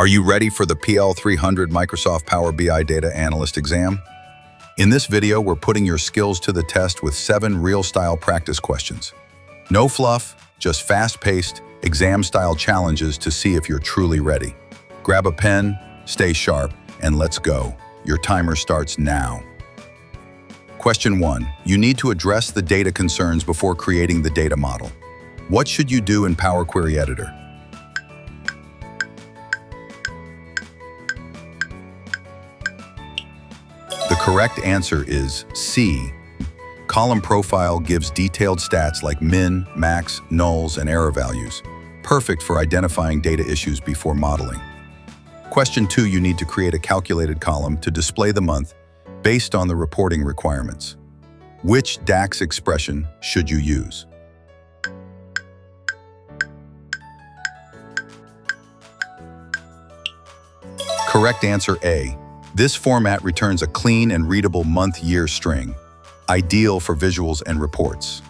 Are you ready for the PL-300 Microsoft Power BI Data Analyst exam? In this video, we're putting your skills to the test with 7 real-style practice questions. No fluff, just fast-paced, exam-style challenges to see if you're truly ready. Grab a pen, stay sharp, and let's go. Your timer starts now. Question 1. You need to address the data concerns before creating the data model. What should you do in Power Query Editor? The correct answer is C. Column profile gives detailed stats like min, max, nulls, and error values. Perfect for identifying data issues before modeling. Question 2, you need to create a calculated column to display the month based on the reporting requirements. Which DAX expression should you use? Correct answer A. This format returns a clean and readable month-year string, ideal for visuals and reports.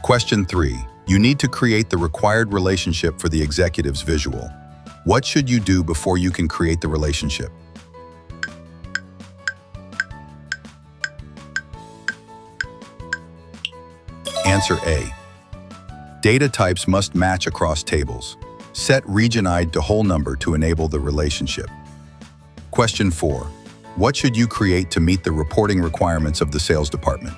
Question 3. You need to create the required relationship for the executive's visual. What should you do before you can create the relationship? Answer A. Data types must match across tables. Set region-ID to whole number to enable the relationship. Question 4. What should you create to meet the reporting requirements of the sales department?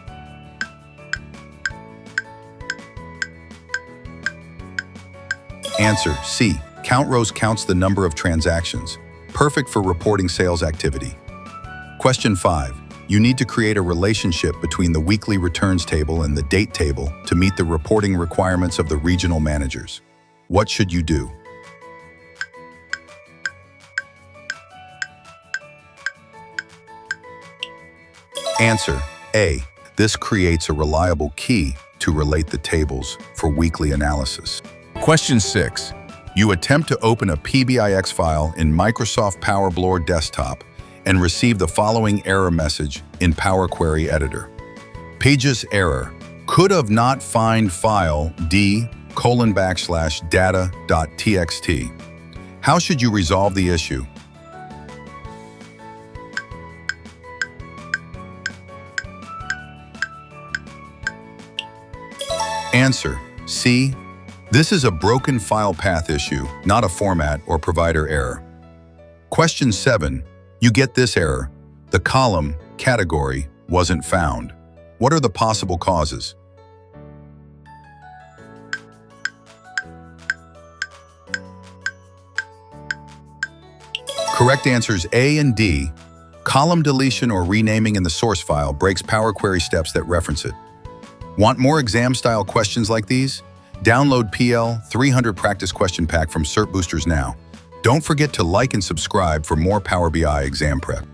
Answer C. COUNTROWS counts the number of transactions, perfect for reporting sales activity. Question 5. You need to create a relationship between the weekly returns table and the date table to meet the reporting requirements of the regional managers. What should you do? Answer A. This creates a reliable key to relate the tables for weekly analysis. Question 6. You attempt to open a PBIX file in Microsoft Power BI Desktop and receive the following error message in Power Query Editor. Pages error. Could have not find file d:\data.txt. How should you resolve the issue? Answer C. This is a broken file path issue, not a format or provider error. Question 7. You get this error. The column, category, wasn't found. What are the possible causes? Correct answers A and D. Column deletion or renaming in the source file breaks Power Query steps that reference it. Want more exam-style questions like these? Download PL-300 Practice Question Pack from CertBoosters now. Don't forget to like and subscribe for more Power BI exam prep.